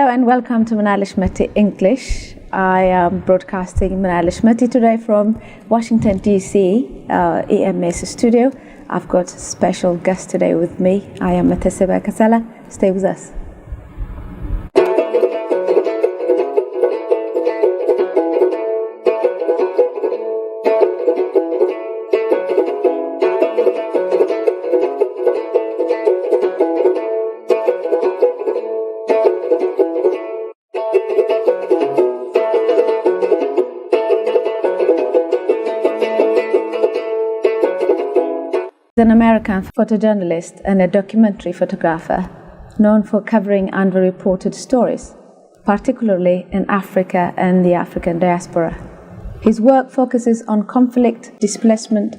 Hello and welcome to Manalish Mati English. I am broadcasting Manalish Mati today from Washington, D.C., EMS studio. I've got a special guest today with me. I am Mateseba Kasala. Stay with us. An American photojournalist and a documentary photographer known for covering underreported stories, particularly in Africa and the African diaspora. His work focuses on conflict, displacement,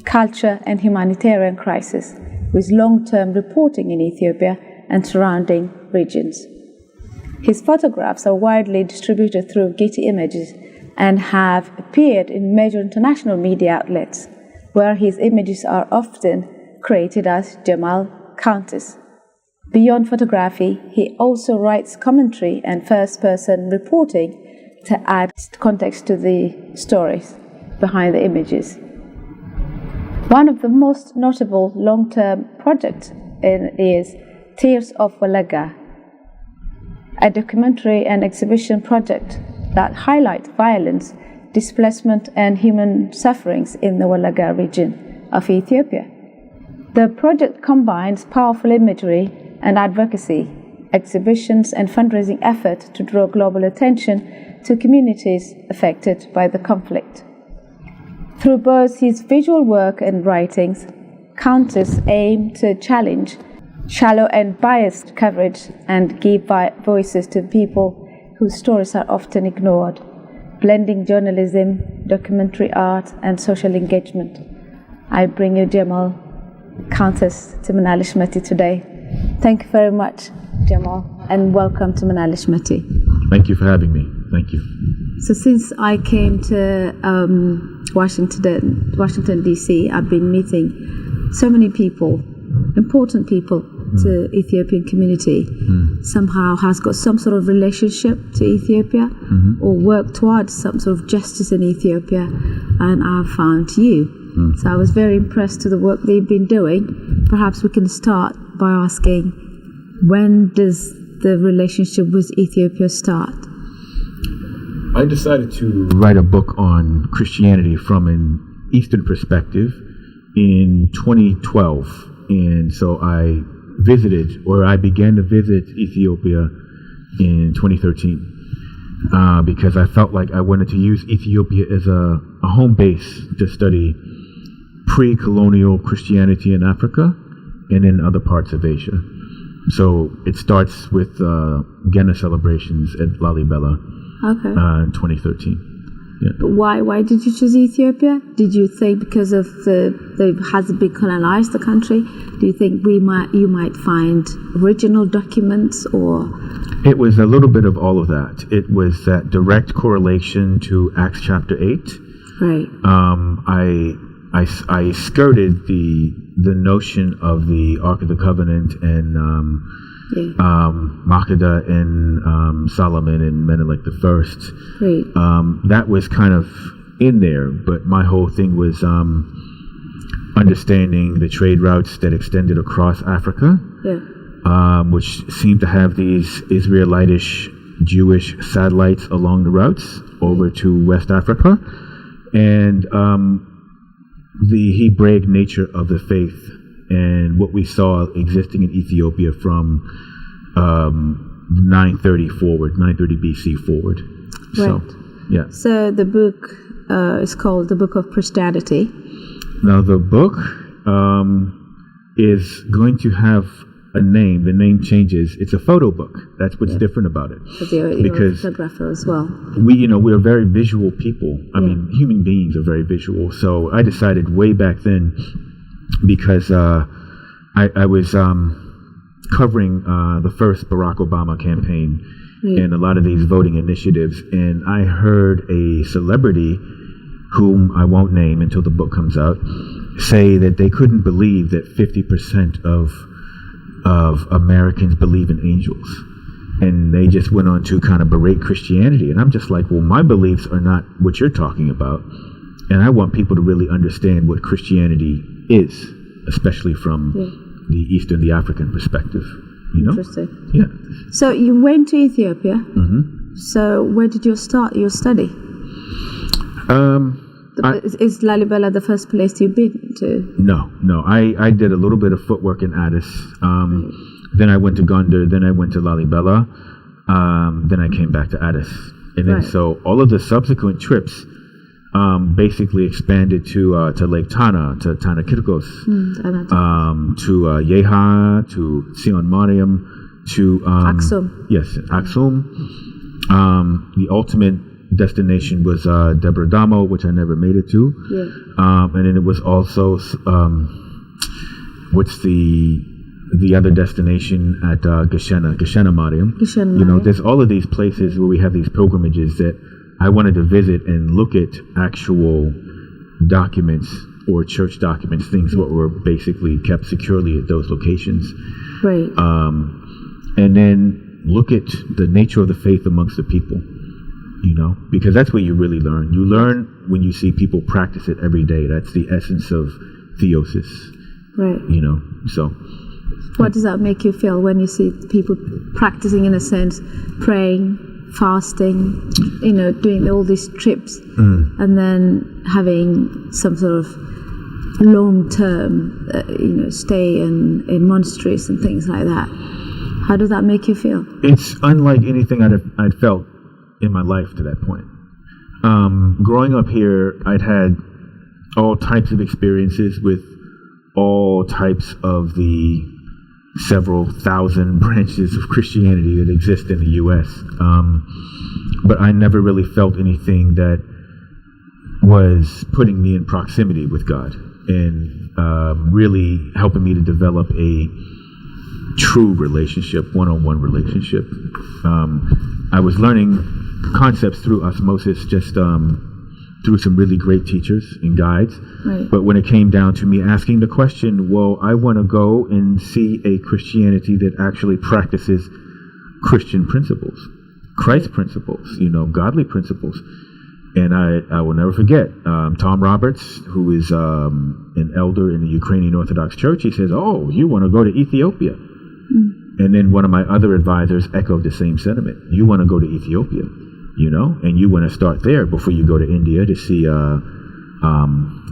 culture, and humanitarian crisis, with long-term reporting in Ethiopia and surrounding regions. His photographs are widely distributed through Getty Images and have appeared in major international media outlets, where his images are often created as Jamal Countess. Beyond photography, he also writes commentary and first-person reporting to add context to the stories behind the images. One of the most notable long-term projects is Tears of Wollega, a documentary and exhibition project that highlights violence, displacement and human sufferings in the Wollega region of Ethiopia. The project combines powerful imagery and advocacy, exhibitions and fundraising efforts to draw global attention to communities affected by the conflict. Through both his visual work and writings, Countess aim to challenge shallow and biased coverage and give voices to people whose stories are often ignored, blending journalism, documentary art, and social engagement. I bring you Jamal Countess to Manalish Mati today. Thank you very much, Jamal, and welcome to Manalish Mati. Thank you for having me. Thank you. So since I came to Washington, D.C., I've been meeting so many people, important people, to Ethiopian community, somehow has got some sort of relationship to Ethiopia or work towards some sort of justice in Ethiopia, and I found you. So I was very impressed with the work they've been doing. Perhaps we can start by asking, when does the relationship with Ethiopia start? I decided to write a book on Christianity from an Eastern perspective in 2012, and so I began to visit Ethiopia in 2013 because I felt like I wanted to use Ethiopia as a home base to study pre-colonial Christianity in Africa and in other parts of Asia. So it starts with Gena celebrations at Lalibela in 2013. Yeah. But why did you choose Ethiopia? Did you think because of has been colonized the country? Do you think you might find original documents, or? It was a little bit of all of that. It was that direct correlation to Acts chapter 8. Right. I skirted the notion of the Ark of the Covenant and Makeda and Solomon and Menelik the First. Right. That was kind of in there, but my whole thing was understanding the trade routes that extended across Africa, which seemed to have these Israelitish Jewish satellites along the routes over to West Africa, and the Hebraic nature of the faith and what we saw existing in Ethiopia from 930 BC forward. Right. So, yeah. So the book is called The Book of Christianity. Now the book is going to have a name. The name changes. It's a photo book. That's what's different about it. You're a photographer as well. We're very visual people. I mean, human beings are very visual. So I decided way back then, because I was covering the first Barack Obama campaign and a lot of these voting initiatives, and I heard a celebrity, whom I won't name until the book comes out, say that they couldn't believe that 50% of Americans believe in angels. And they just went on to kind of berate Christianity. And I'm just like, well, my beliefs are not what you're talking about. And I want people to really understand what Christianity is, especially from the Eastern, the African perspective. You know? Interesting. Yeah. So you went to Ethiopia. Mm-hmm. So where did you start your study? Is Lalibela the first place you've been to? No. I did a little bit of footwork in Addis. Then I went to Gondar. Then I went to Lalibela. Then I came back to Addis. And then so all of the subsequent trips basically expanded to Lake Tana, to Tana Kirkos, to Yeha, to Sion Mariam, to Aksum. Yes, Aksum. The ultimate destination was Debre Damo, which I never made it to. And then it was also what's the other destination at Geshena Mariam. You know, there's all of these places where we have these pilgrimages that I wanted to visit and look at actual documents or church documents, things that were basically kept securely at those locations. Right. And then look at the nature of the faith amongst the people, you know, because that's where you really learn. You learn when you see people practice it every day. That's the essence of theosis. Right. You know, so. What does that make you feel when you see people practicing, in a sense, praying, fasting, you know, doing all these trips, and then having some sort of long-term, stay in monasteries and things like that? How does that make you feel? It's unlike anything I'd felt in my life to that point. Growing up here, I'd had all types of experiences with all types of the several thousand branches of Christianity that exist in the U.S. But I never really felt anything that was putting me in proximity with God and really helping me to develop a true relationship, one-on-one relationship. I was learning concepts through osmosis, just through some really great teachers and guides. Right. But when it came down to me asking the question, well, I want to go and see a Christianity that actually practices Christian principles, Christ principles, you know, godly principles. And I will never forget Tom Roberts, who is an elder in the Ukrainian Orthodox Church. He says, oh, you want to go to Ethiopia? And then one of my other advisors echoed the same sentiment. You want to go to Ethiopia, you know, and you want to start there before you go to India to see the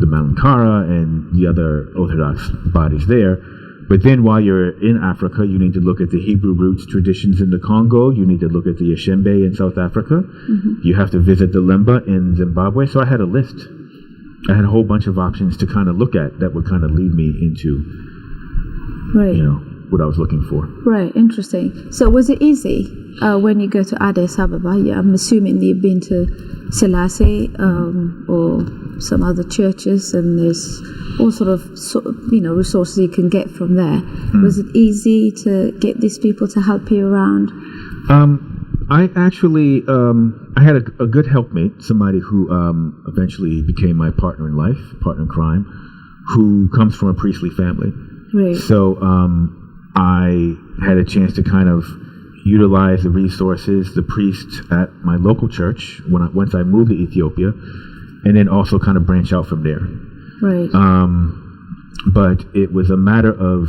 Malankara and the other Orthodox bodies there. But then while you're in Africa, you need to look at the Hebrew roots traditions in the Congo. You need to look at the Yashembe in South Africa. You have to visit the Lemba in Zimbabwe. So I had a list. I had a whole bunch of options to kind of look at that would kind of lead me into, you know, what I was looking for. Right, interesting. So was it easy when you go to Addis Ababa? Yeah, I'm assuming you've been to Selassie or some other churches, and there's all sort of resources you can get from there. Was it easy to get these people to help you around? I actually I had a good helpmate, somebody who eventually became my partner in life, partner in crime, who comes from a priestly family. Right. So I had a chance to kind of utilize the resources, the priests at my local church once I moved to Ethiopia, and then also kind of branch out from there. Right. But it was a matter of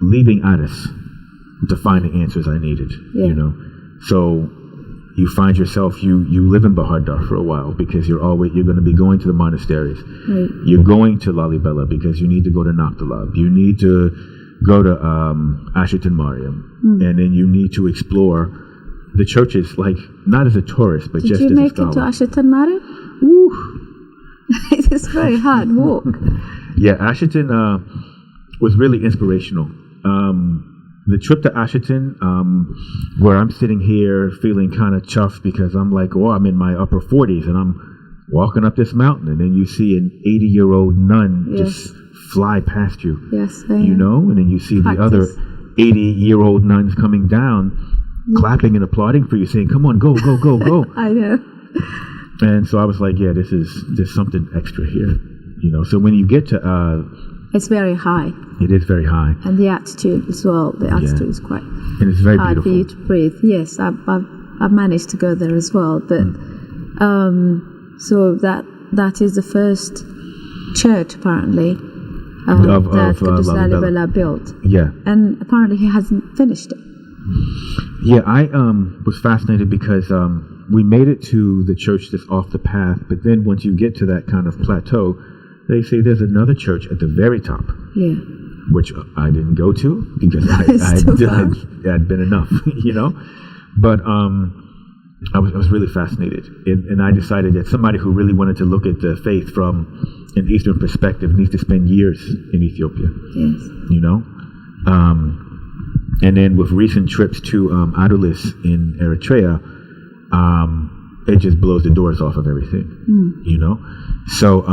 leaving Addis to find the answers I needed, you know. So you find yourself, you live in Bahardar for a while because you're going to be going to the monasteries. Right. You're going to Lalibela because you need to go to Naktalab. You need to go to Asherton Mariam, and then you need to explore the churches, like not as a tourist, but just as a scholar. Did you make it to Asherton Mariam? Woo! It's a very hard walk. Yeah, Asherton was really inspirational. The trip to Asherton, where I'm sitting here feeling kind of chuffed because I'm like, oh, I'm in my upper 40s and I'm walking up this mountain, and then you see an 80-year-old nun just fly past you. Yes, you know, and then you see the other 80-year-old nuns coming down, clapping and applauding for you, saying, "Come on, go, go, go, go!" I know. And so I was like, "Yeah, there's something extra here." You know, so when you get to It's very high. It is very high. And the altitude as well. The altitude is quite and it's very hard beautiful. for you to breathe. Yes, I've managed to go there as well. But so that is the first church apparently that Lalibela built. Yeah. And apparently he hasn't finished it. Yeah, I was fascinated because we made it to the church that's off the path, but then once you get to that kind of plateau, they say there's another church at the very top. Yeah. Which I didn't go to because I had been enough, you know. But I was really fascinated, and I decided that somebody who really wanted to look at the faith from an Eastern perspective needs to spend years in Ethiopia. Yes. You know. And then with recent trips to Adulis in Eritrea, it just blows the doors off of everything, you know. So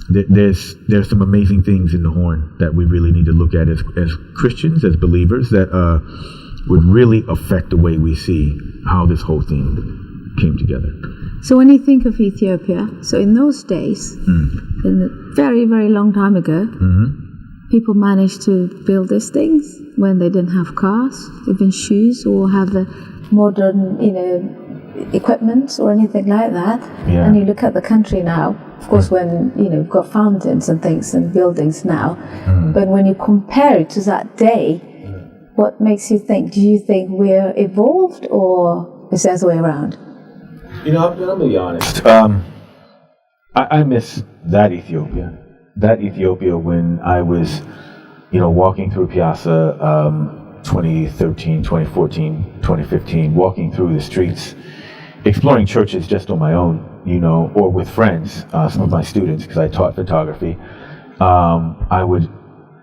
there's some amazing things in the Horn that we really need to look at as Christians, as believers, that would really affect the way we see how this whole thing came together. So when you think of Ethiopia, so in those days, in a very, very long time ago, people managed to build these things when they didn't have cars, even shoes, or have the modern, equipment or anything like that. Yeah. And you look at the country now, of course, when, we've got fountains and things and buildings now, but when you compare it to that day, what makes you think? Do you think we're evolved, or is it the other way around? I'm going to be honest. I miss that Ethiopia. That Ethiopia when I was, walking through Piazza 2013, 2014, 2015, walking through the streets, exploring churches just on my own, or with friends, some of my students, because I taught photography. I would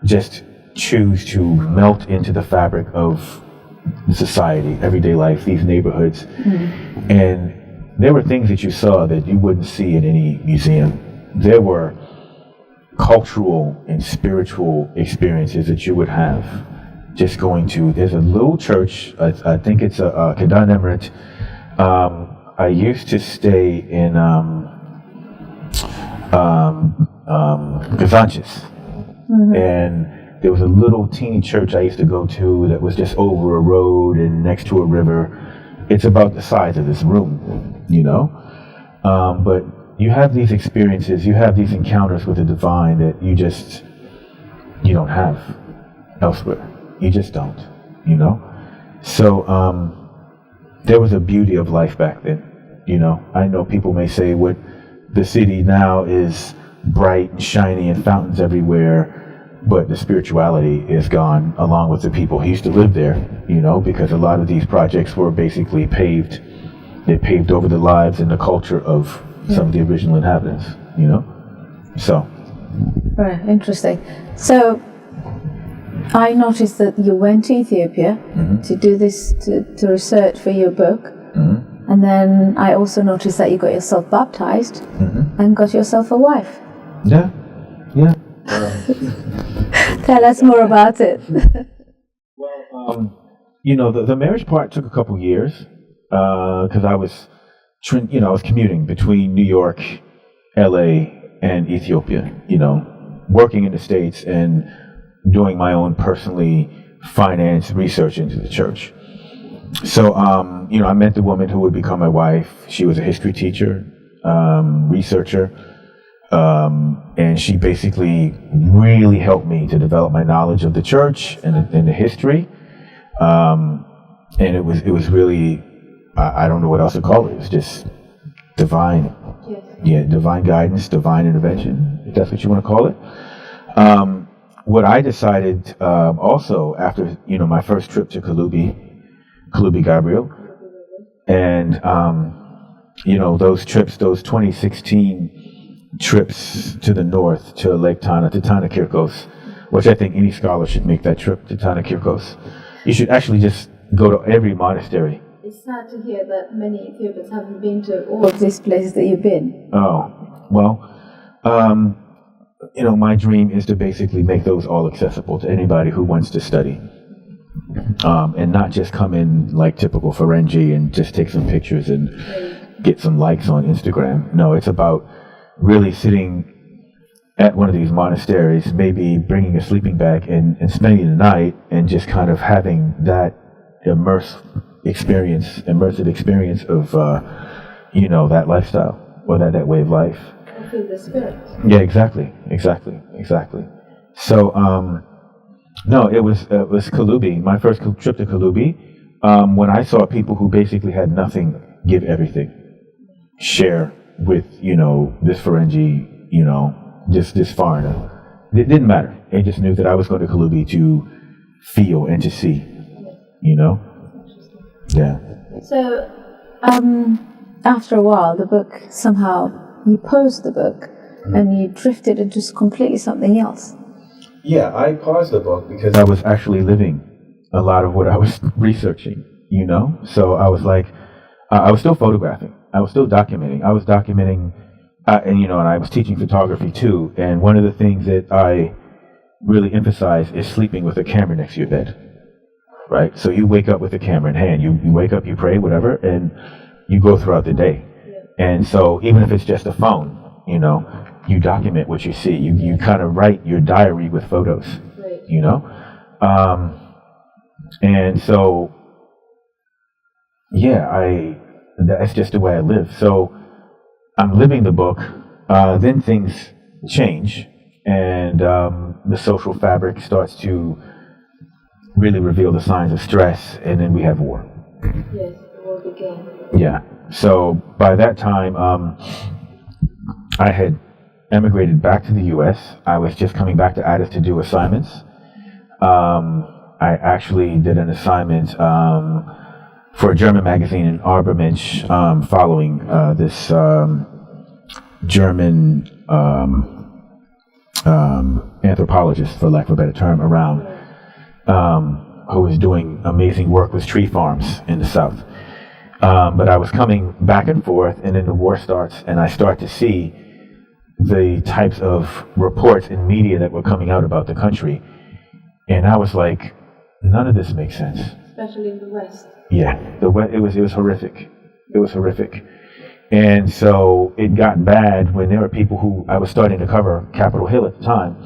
just choose to melt into the fabric of society, everyday life, these neighborhoods. And there were things that you saw that you wouldn't see in any museum. There were cultural and spiritual experiences that you would have just going to, there's a little church, I think it's a Kadra Emirate. I used to stay in Gazanches, and there was a little teeny church I used to go to that was just over a road and next to a river. It's about the size of this room, but you have these experiences, you have these encounters with the divine that you don't have elsewhere. You just don't, So there was a beauty of life back then, I know people may say what the city now is bright and shiny and fountains everywhere, but the spirituality is gone along with the people who used to live there, because a lot of these projects were basically paved. They paved over the lives and the culture of some of the original inhabitants, So. Right, interesting. So I noticed that you went to Ethiopia to do this, to research for your book. And then I also noticed that you got yourself baptized and got yourself a wife. Yeah. Tell us more about it. Well, the marriage part took a couple years because I was commuting between New York, LA, and Ethiopia, working in the States and doing my own personally financed research into the church. So, I met the woman who would become my wife. She was a history teacher, researcher, and she basically really helped me to develop my knowledge of the church and the history. And it was really, I don't know what else to call it. It was just divine. Yes. Yeah, divine guidance, divine intervention, if that's what you want to call it. What I decided also after, my first trip to Kalubi Gabriel, and, those trips, those 2016 trips to the north, to Lake Tana, to Tana Kirkos, which I think any scholar should make that trip to Tana Kirkos. You should actually just go to every monastery. It's sad to hear that many Ethiopians haven't been to all of these places that you've been. Oh, well, my dream is to basically make those all accessible to anybody who wants to study. And not just come in like typical Ferengi and just take some pictures and get some likes on Instagram. No, it's about really sitting at one of these monasteries, maybe bringing a sleeping bag and spending the night and just kind of having that immersive experience of, that lifestyle or that way of life. I feel the spirit. Yeah, exactly. So, no, it was Kalubi. My first trip to Kalubi, when I saw people who basically had nothing, give everything, share with, this Ferengi, this foreigner. It didn't matter. They just knew that I was going to Kalubi to feel and to see, Yeah. So, after a while, the book somehow, you paused the book and you drifted into completely something else. Yeah, I paused the book because I was actually living a lot of what I was researching, So I was like, I was still photographing. I was still documenting. I was documenting, and I was teaching photography too. And one of the things that I really emphasize is sleeping with a camera next to your bed, right? So you wake up with a camera in hand. You wake up, you pray, whatever, and you go throughout the day. And so even if it's just a phone, you document what you see. You kind of write your diary with photos, and so, yeah, that's just the way I live. So I'm living the book, then things change, and the social fabric starts to really reveal the signs of stress, and then we have war. Yes, the war began. Yeah. So by that time, I had emigrated back to the U.S. I was just coming back to Addis to do assignments. I actually did an assignment for a German magazine in Arbermensch, following this German anthropologist, for lack of a better term, around, who was doing amazing work with tree farms in the South. But I was coming back and forth, and then the war starts, and I start to see the types of reports in media that were coming out about the country. And I was like, none of this makes sense. Especially in the West. Yeah, it was horrific. It was horrific. And so it got bad when there were people who, I was starting to cover Capitol Hill at the time,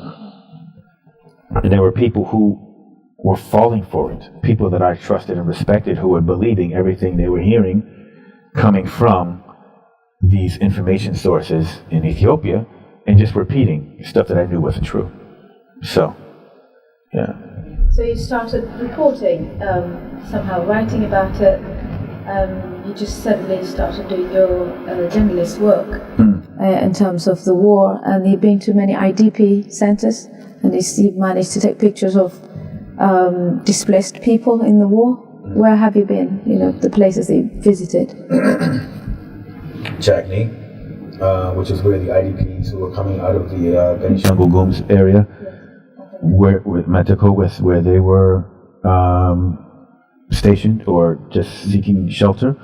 and there were people who were falling for it. People that I trusted and respected who were believing everything they were hearing coming from these information sources in Ethiopia and just repeating stuff that I knew wasn't true. So, yeah. So you started reporting, somehow writing about it. You just suddenly started doing your journalist work in terms of the war, and you've been to many IDP centers, and you've managed to take pictures of displaced people in the war. Where have you been? The places that you visited. Chakni, which is where the IDPs who were coming out of the Benishangul Gums area, with Matako, where they were stationed or just seeking shelter.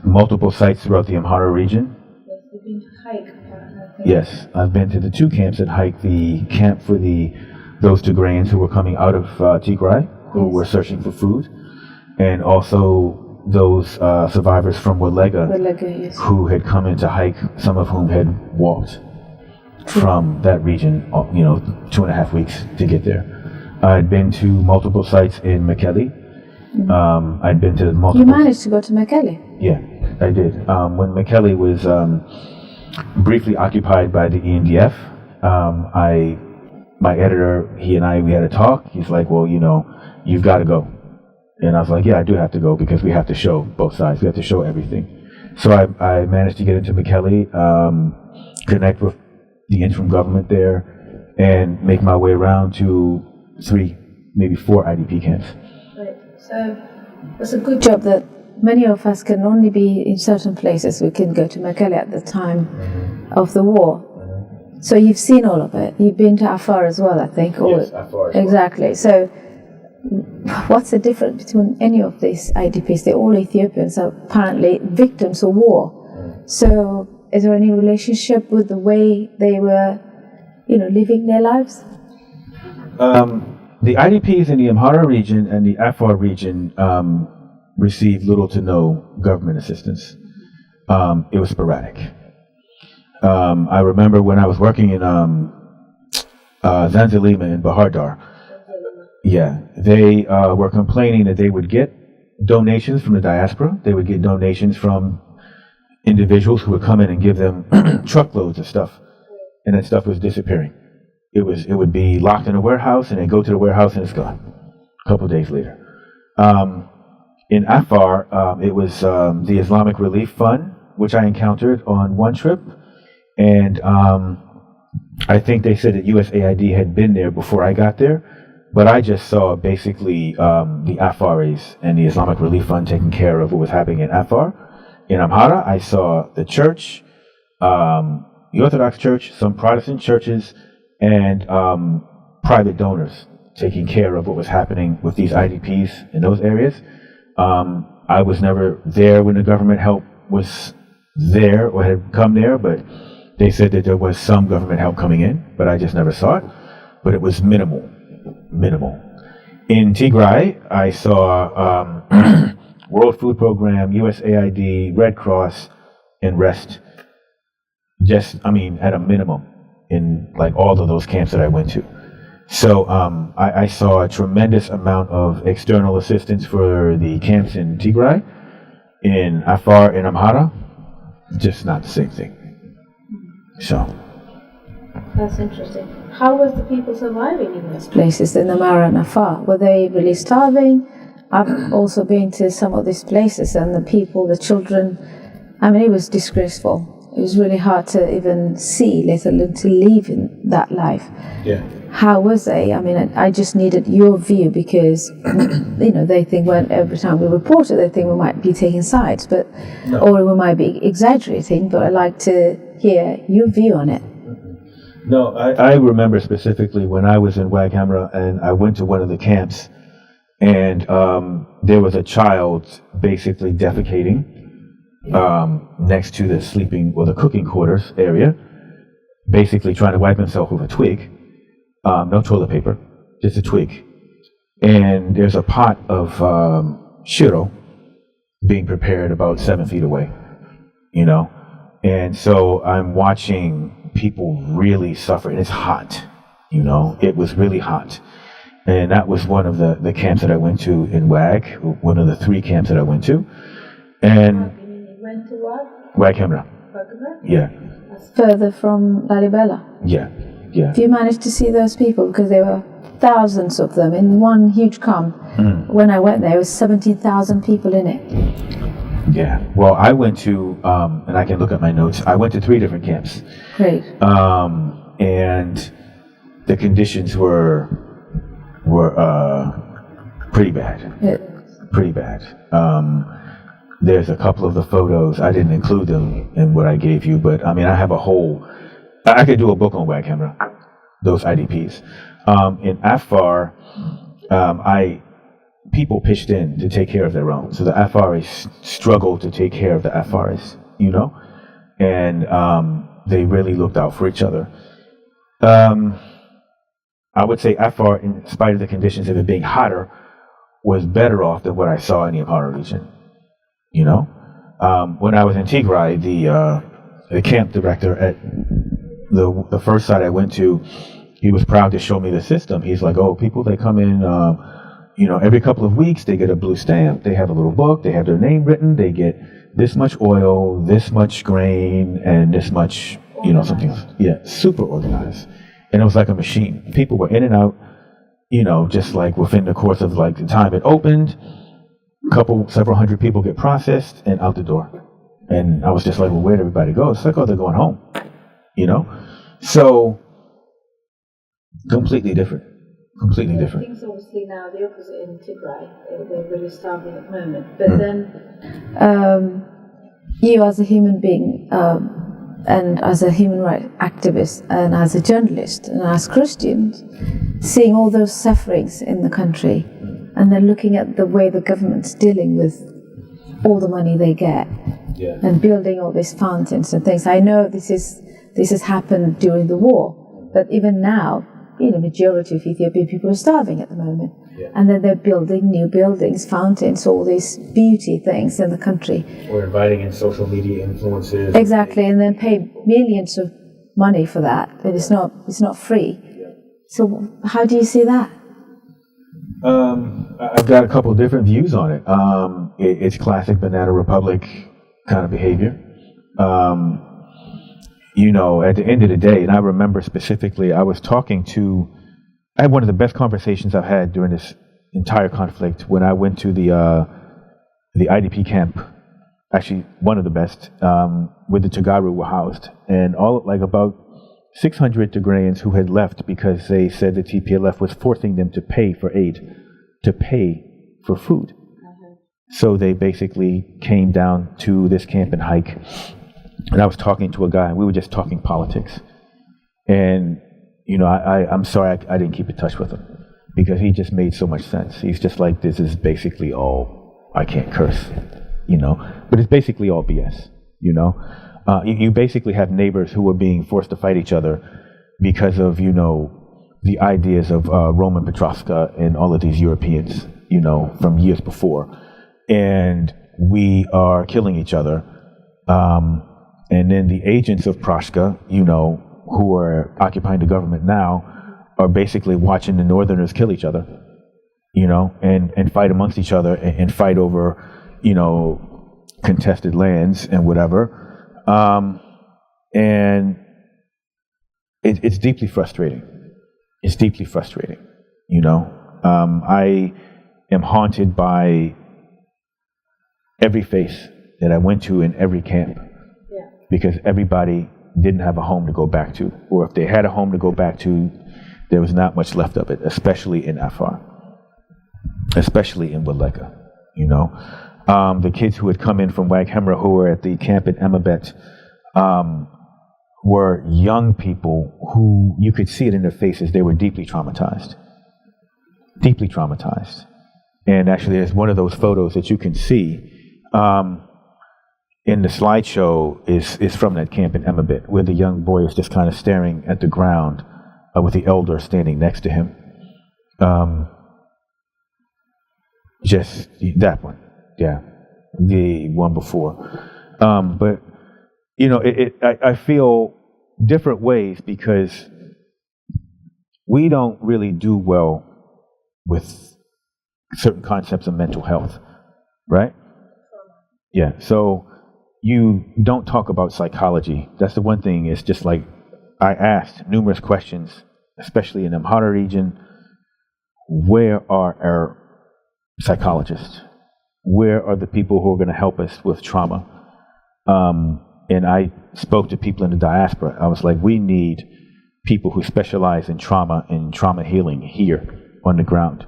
Multiple sites throughout the Amhara region. Yes, you've been to hike. Yes, I've been to the two camps that hiked, the camp for those Tigrayans who were coming out of Tigray, who were searching for food, and also those survivors from Wollega, yes, who had come in to hike, some of whom had walked from that region, 2.5 weeks to get there. I'd been to multiple sites in Mekelle. I'd been to multiple... You managed to go to Mekelle? Yeah, I did. When Mekelle was briefly occupied by the EMDF, my editor, he and I, we had a talk. He's like, well, you've got to go. And I was like, yeah, I do have to go because we have to show both sides. We have to show everything. So I managed to get into Mekelle, connect with the interim government there, and make my way around to 3, maybe 4 IDP camps. Right. So it's a good job that many of us can only be in certain places. We can go to Mekelle at the time of the war. So you've seen all of it. You've been to Afar as well, I think. Yes, Afar as well. Exactly. So what's the difference between any of these IDPs? They're all Ethiopians, are apparently victims of war. So is there any relationship with the way they were, living their lives? The IDPs in the Amhara region and the Afar region received little to no government assistance. It was sporadic. I remember when I was working in Zanzalima in Bahar Dar. Yeah, they were complaining that they would get donations from the diaspora. They would get donations from individuals who would come in and give them truckloads of stuff, and that stuff was disappearing. It would be locked in a warehouse, and they go to the warehouse and it's gone a couple of days later. In Afar, it was the Islamic Relief Fund, which I encountered on one trip, and I think they said that USAID had been there before I got there, but I just saw basically the Afaris and the Islamic Relief Fund taking care of what was happening in Afar. In Amhara, I saw the church, the Orthodox Church, some Protestant churches, and private donors taking care of what was happening with these IDPs in those areas. I was never there when the government help was there or had come there, but they said that there was some government help coming in, but I just never saw it. But it was minimal. In Tigray, I saw World Food Program, USAID, Red Cross, and REST. Just, at a minimum in like all of those camps that I went to. So I saw a tremendous amount of external assistance for the camps in Tigray, in Afar, and Amhara. Just not the same thing. So. That's interesting. How was the people surviving in those places, in Amhara and Afar? Were they really starving? I've also been to some of these places, and the people, the children, it was disgraceful. It was really hard to even see, let alone to live in that life. Yeah. How was they? I just needed your view because, they think every time we report it, they think we might be taking sides, or we might be exaggerating, but I'd like to hear your view on it. No, I remember specifically when I was in Wag Hamra and I went to one of the camps, and there was a child basically defecating next to the sleeping or the cooking quarters area, basically trying to wipe himself with a twig. No toilet paper, just a twig. And there's a pot of shiro being prepared about 7 feet away, And so I'm watching people really suffer. And it's hot, It was really hot. And that was one of the camps that I went to in WAG, one of the 3 camps that I went to. And went to what? Wag Hamra. Yeah. That's further from Lalibela. Yeah. Do you manage to see those people? Because there were thousands of them in one huge camp. When I went there was 17,000 people in it. Yeah. Well, I went to, and I can look at my notes, I went to 3 different camps. Great. And the conditions were pretty bad. Yeah. Pretty bad. There's a couple of the photos, I didn't include them in what I gave you, but I have I could do a book on Wag Hamra, those IDPs. In Afar, people pitched in to take care of their own. So the Afaris struggled to take care of the Afaris, and they really looked out for each other. I would say Afar, in spite of the conditions of it being hotter, was better off than what I saw in the Amhara region. When I was in Tigray, the camp director at the first site I went to, he was proud to show me the system. He's like, "Oh, people, they come in, every couple of weeks, they get a blue stamp, they have a little book, they have their name written, they get this much oil, this much grain, and this much, something else." Yeah, super organized. And it was like a machine. People were in and out, just like within the course of like the time it opened. Several hundred people get processed and out the door. And I was just like, well, where'd everybody go? It's like, oh, they're going home, So, completely different. Things obviously now the opposite in Tigray. They're really starving at the moment. But then, you as a human being, and as a human rights activist, and as a journalist, and as Christians, seeing all those sufferings in the country, and then looking at the way the government's dealing with all the money they get, and building all these fountains and things. I know this has happened during the war, but even now, majority of Ethiopian people are starving at the moment. And then they're building new buildings, fountains, all these beauty things in the country. We're inviting in social media influencers. Exactly, and then pay millions of money for that. And it's not free. So how do you see that? I've got a couple of different views on it. It's classic Banana Republic kind of behavior. At the end of the day, and I remember specifically, I had one of the best conversations I've had during this entire conflict when I went to the IDP camp, actually one of the best, where the Tagaru were housed, and about 600 Tigrayans who had left because they said the TPLF was forcing them to pay for aid, to pay for food. So they basically came down to this camp and hike, and I was talking to a guy, and we were just talking politics. And I'm sorry I didn't keep in touch with him because he just made so much sense. He's just like, this is basically all, I can't curse, but it's basically all BS, You basically have neighbors who are being forced to fight each other because of, the ideas of Roman Petrosca and all of these Europeans, from years before. And we are killing each other. And then the agents of Proshka, who are occupying the government now, are basically watching the Northerners kill each other, and fight amongst each other and fight over, contested lands and whatever. And it's deeply frustrating. It's deeply frustrating, I am haunted by every face that I went to in every camp. Because everybody didn't have a home to go back to. Or if they had a home to go back to, there was not much left of it, especially in Afar, especially in Wollega, The kids who had come in from Wag Hemra who were at the camp in Emabet were young people who, you could see it in their faces, they were deeply traumatized. Deeply traumatized. And actually there's one of those photos that you can see in the slideshow is from that camp in Emabet, where the young boy is just kind of staring at the ground with the elder standing next to him. Just that one, the one before. But I feel different ways because we don't really do well with certain concepts of mental health, right? Yeah, so you don't talk about psychology. That's the one thing. It's just like I asked numerous questions, especially in the Amhara region. Where are our psychologists? Where are the people who are going to help us with trauma? And I spoke to people in the diaspora. I was like, we need people who specialize in trauma and trauma healing here on the ground.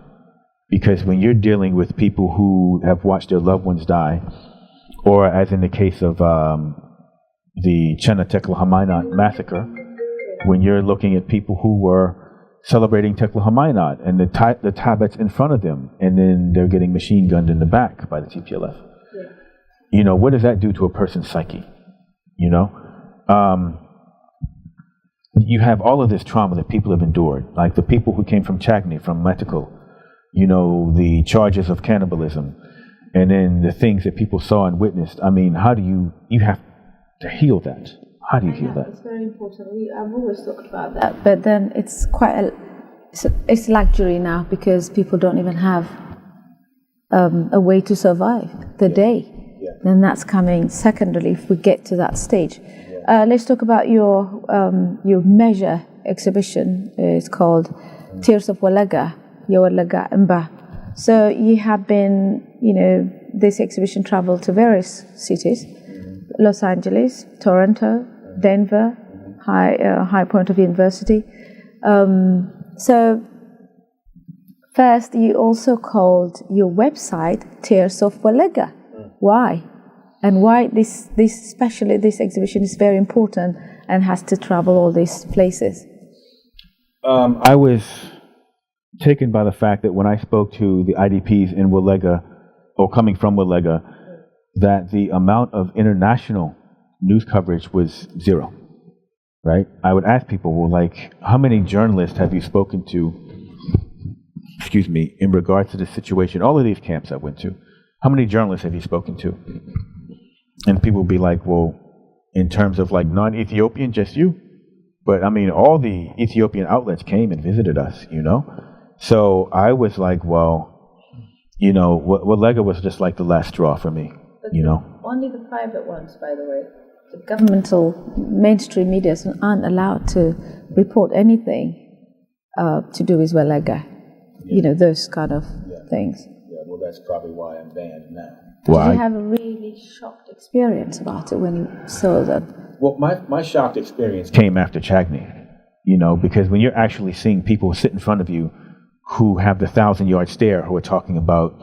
Because when you're dealing with people who have watched their loved ones die, or as in the case of the Chena Tekla Hamaynat massacre, when you're looking at people who were celebrating Tekla Hamaynat and the tablets in front of them, and then they're getting machine gunned in the back by the TPLF. What does that do to a person's psyche? You have all of this trauma that people have endured, like the people who came from Chagny, from Metikal, the charges of cannibalism, and then the things that people saw and witnessed. I mean, how do you have to heal that? How do you heal that? It's very important. I've always talked about that, but then it's quite it's luxury now because people don't even have a way to survive the day. Then that's coming secondarily if we get to that stage. Let's talk about your measure exhibition. It's called Tears of Wollega, your Wollega Imba. So you have been, this exhibition traveled to various cities, Los Angeles, Toronto, Denver, High Point of University. So first, you also called your website Tears of Wollega. Why? And why especially this exhibition is very important and has to travel all these places? I was taken by the fact that when I spoke to the IDPs in Wollega, or coming from Wollega, that the amount of international news coverage was zero, right? I would ask people, well, like, how many journalists have you spoken to, in regards to the situation, all of these camps I went to, how many journalists have you spoken to? And people will be like, well, in terms of like non-Ethiopian, just you? But I mean, all the Ethiopian outlets came and visited us, So I was like, well, Wollega was just like the last straw for me, Only the private ones, by the way. The governmental mainstream media aren't allowed to report anything to do with Wollega. Those kind of things. Yeah, well, that's probably why I'm banned now. Did you have a really shocked experience about it when you saw them? Well, my shocked experience came after Chagny, because when you're actually seeing people sit in front of you who have the 1,000-yard stare, who are talking about,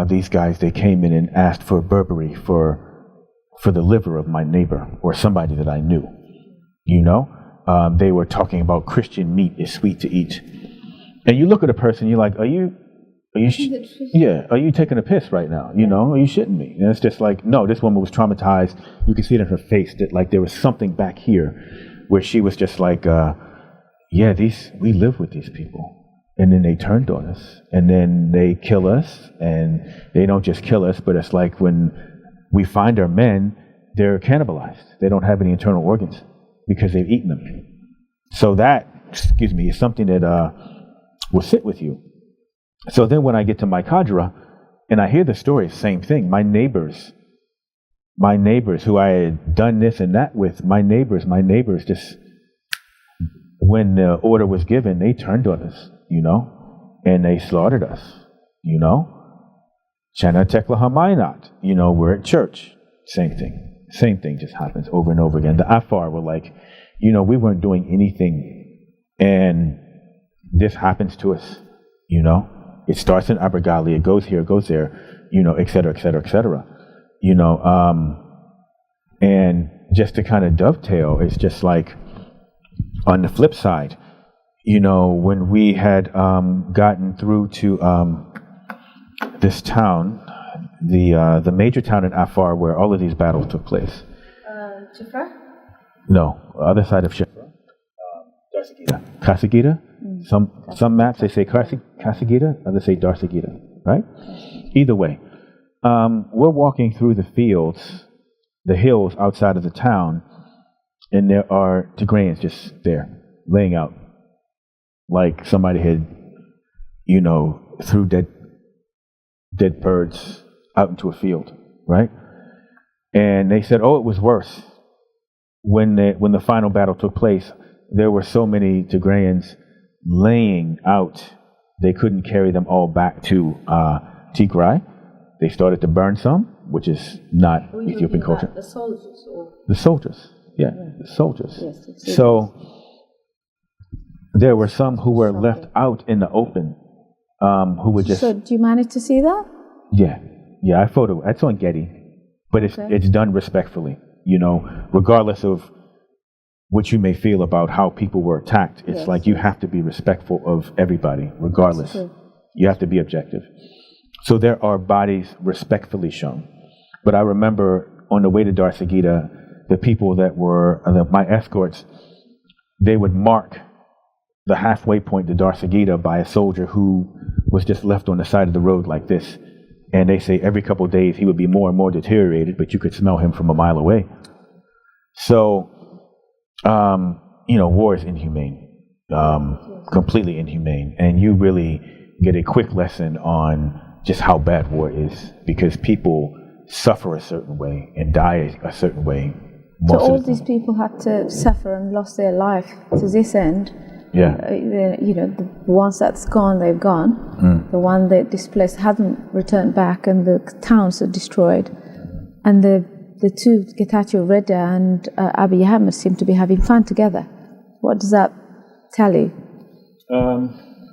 these guys, they came in and asked for Burberry for the liver of my neighbor or somebody that I knew, they were talking about Christian meat is sweet to eat. And you look at a person, you're like, are you taking a piss right now? Are you shitting me? And it's just like, no, this woman was traumatized. You can see it in her face that like there was something back here where she was just like, we live with these people. And then they turned on us and then they kill us, and they don't just kill us, but it's like when we find our men, they're cannibalized. They don't have any internal organs because they've eaten them. So that, is something that will sit with you. So then when I get to my Kadra and I hear the story, same thing. My neighbors who I had done this and that with, my neighbors just, when the order was given, they turned on us, and they slaughtered us, Chana Tekla Hamaynat, we're at church. Same thing just happens over and over again. The Afar were like, we weren't doing anything, and this happens to us, It starts in Abergali, it goes here, it goes there, et cetera, et cetera, et cetera. And just to kind of dovetail, it's just like on the flip side, when we had gotten through to this town, the major town in Afar where all of these battles took place. Shifra? No, other side of Shifra. Kasagita. Some maps they say Kasagita, others say Darsagita, right? Either way, we're walking through the fields, the hills outside of the town, and there are Tigrayans just there, laying out, like somebody had, threw dead birds out into a field, right? And they said, it was worse when the final battle took place. There were so many Tigrayans laying out, they couldn't carry them all back to Tigray. They started to burn some, which is not Ethiopian culture. The soldiers? The soldiers, the soldiers. Yes, so there were some who were left out in the open, who were just... So do you manage to see that? Yeah, I photo. That's on Getty, but it's done respectfully, regardless of what you may feel about how people were attacked. It's like you have to be respectful of everybody, regardless. You have to be objective. So there are bodies respectfully shown. But I remember on the way to Darsagita, the people that were my escorts, they would mark the halfway point to Darsagita by a soldier who was just left on the side of the road like this. And they say every couple of days he would be more and more deteriorated, but you could smell him from a mile away. So, war is inhumane, completely inhumane. And you really get a quick lesson on just how bad war is, because people suffer a certain way and die a certain way. So all these people had to suffer and lost their life to this end. Yeah. The ones that's gone, they've gone. The one that displaced haven't returned back, and the towns are destroyed. And the two, Getachew Reda and Abiy Ahmed, seem to be having fun together. What does that tell you?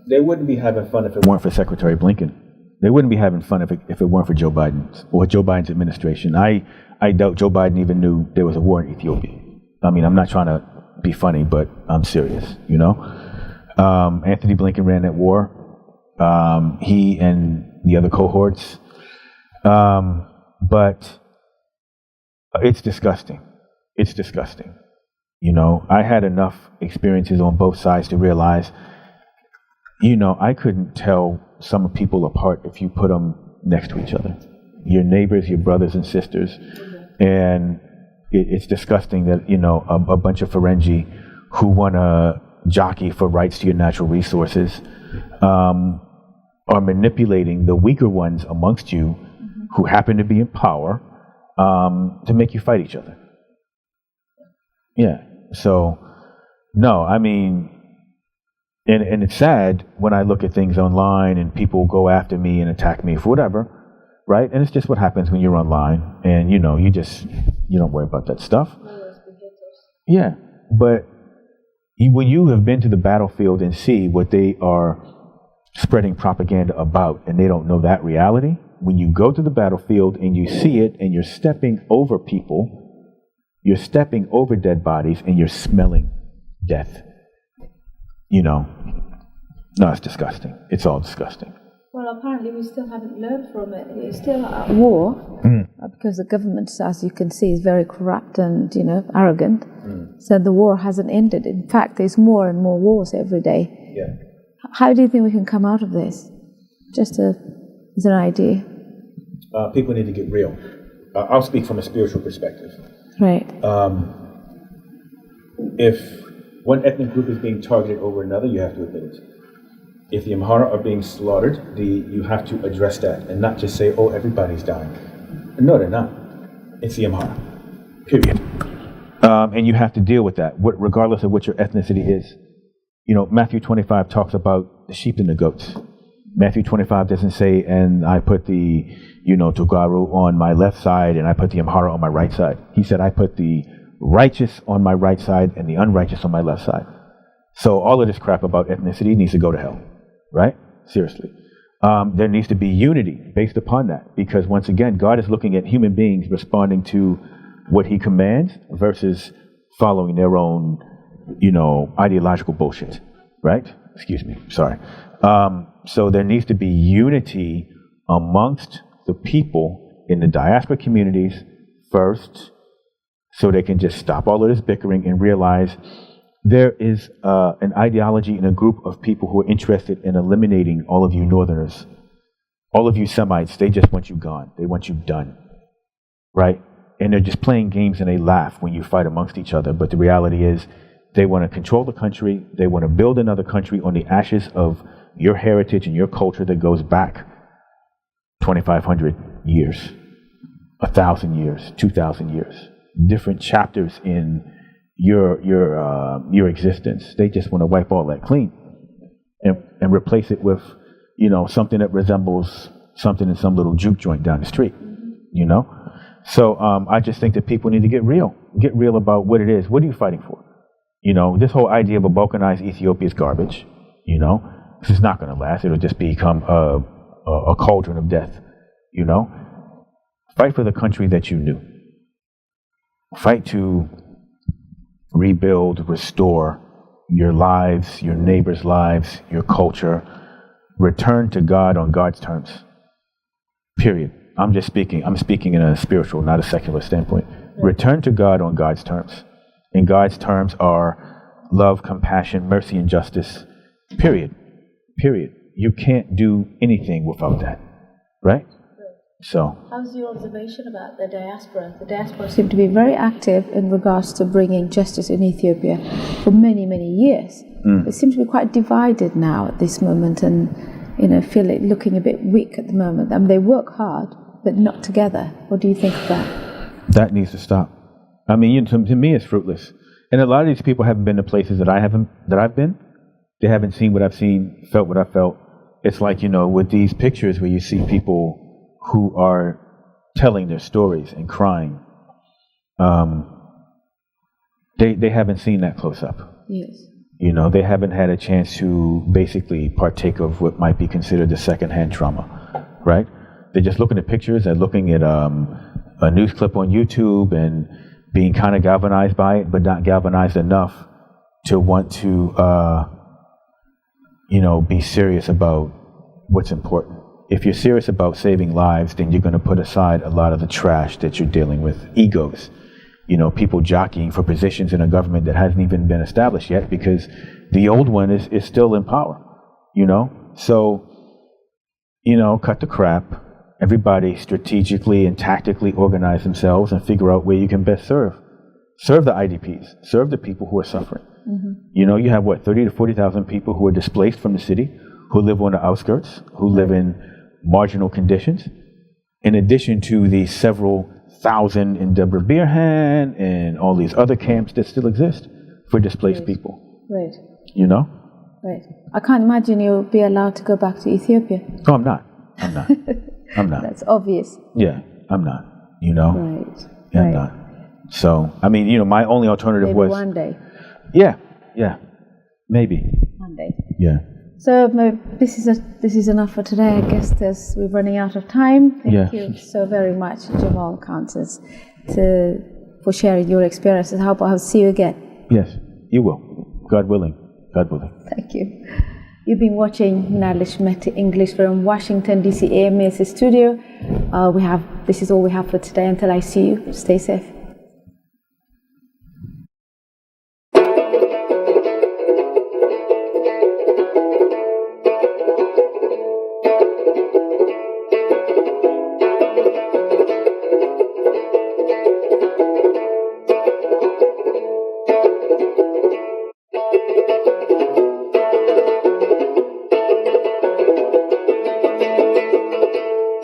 They wouldn't be having fun if it weren't for Secretary Blinken. They wouldn't be having fun if it weren't for Joe Biden or Joe Biden's administration. I doubt Joe Biden even knew there was a war in Ethiopia. I mean, I'm not trying to be funny, but I'm serious, Anthony Blinken ran that war. He and the other cohorts. But it's disgusting. It's disgusting. I had enough experiences on both sides to realize I couldn't tell some people apart if you put them next to each other. Your neighbors, your brothers and sisters. And it's disgusting that, a bunch of Ferengi who want to jockey for rights to your natural resources are manipulating the weaker ones amongst you who happen to be in power to make you fight each other. Yeah. So, no, I mean, and it's sad when I look at things online and people go after me and attack me for whatever, right? And it's just what happens when you're online and, you don't worry about that stuff. Yeah. But when you have been to the battlefield and see what they are spreading propaganda about and they don't know that reality, when you go to the battlefield and you see it and you're stepping over people, you're stepping over dead bodies and you're smelling death. No, it's disgusting. It's all disgusting. Well, apparently we still haven't learned from it. We're still at war because the government, as you can see, is very corrupt and, arrogant. So the war hasn't ended. In fact, there's more and more wars every day. Yeah. How do you think we can come out of this? Just as an idea. People need to get real. I'll speak from a spiritual perspective. Right. If one ethnic group is being targeted over another, you have to admit it. If the Amhara are being slaughtered, you have to address that and not just say, oh, everybody's dying. No, they're not. It's the Amhara. Period. And you have to deal with that, regardless of what your ethnicity is. Matthew 25 talks about the sheep and the goats. Matthew 25 doesn't say, and I put the, Togaru on my left side and I put the Amhara on my right side. He said, I put the righteous on my right side and the unrighteous on my left side. So all of this crap about ethnicity needs to go to hell, right? Seriously. There needs to be unity based upon that, because once again, God is looking at human beings responding to what he commands versus following their own, ideological bullshit, right? Excuse me, sorry. So there needs to be unity amongst the people in the diaspora communities first, so they can just stop all of this bickering and realize there is an ideology and a group of people who are interested in eliminating all of you Northerners, all of you Semites. They just want you gone. They want you done, right? And they're just playing games and they laugh when you fight amongst each other. But the reality is they want to control the country. They want to build another country on the ashes of your heritage and your culture that goes back 2,500 years, 1,000 years, 2,000 years. Different chapters in your existence. They just want to wipe all that clean and replace it with, something that resembles something in some little juke joint down the street, So I just think that people need to get real about what it is. What are you fighting for? This whole idea of a balkanized Ethiopia is garbage. This is not going to last. It'll just become a cauldron of death. Fight for the country that you knew. Fight to rebuild, restore your lives, your neighbors' lives, your culture. Return to God on God's terms. Period. I'm speaking in a spiritual, not a secular standpoint. Return to God on God's terms. And God's terms are love, compassion, mercy, and justice. Period. You can't do anything without that. Right? So, how's your observation about the diaspora? The diaspora seem to be very active in regards to bringing justice in Ethiopia for many, many years. They seem to be quite divided now at this moment and, feel it looking a bit weak at the moment. They work hard, but not together. What do you think of that? That needs to stop. To me, it's fruitless. And a lot of these people haven't been to places that I've been. They haven't seen what I've seen, felt what I felt. It's like, with these pictures where you see people who are telling their stories and crying, they haven't seen that close up. Yes. They haven't had a chance to basically partake of what might be considered the secondhand trauma, right? They're just looking at pictures and looking at a news clip on YouTube and being kind of galvanized by it, but not galvanized enough to want to, be serious about what's important. If you're serious about saving lives, then you're going to put aside a lot of the trash that you're dealing with. Egos, people jockeying for positions in a government that hasn't even been established yet because the old one is still in power. So, cut the crap. Everybody strategically and tactically organize themselves and figure out where you can best serve. Serve the IDPs. Serve the people who are suffering. You have 30 to 40,000 people who are displaced from the city, who live on the outskirts, who live in marginal conditions, in addition to the several thousand in Debre Birhan and all these other camps that still exist for displaced people. Right. Right. I can't imagine you'll be allowed to go back to Ethiopia. Oh, I'm not. That's obvious. Yeah, I'm not. Right. Yeah, I'm not. So, my only alternative maybe was... one day. Yeah, maybe. One day. Yeah. So this is enough for today. I guess we're running out of time. Thank you so very much, Jamal Countess, for sharing your experiences. I hope I'll see you again. Yes, you will. God willing. Thank you. You've been watching Nalish Met English from Washington, D.C. EMS studio. This is all we have for today. Until I see you, stay safe.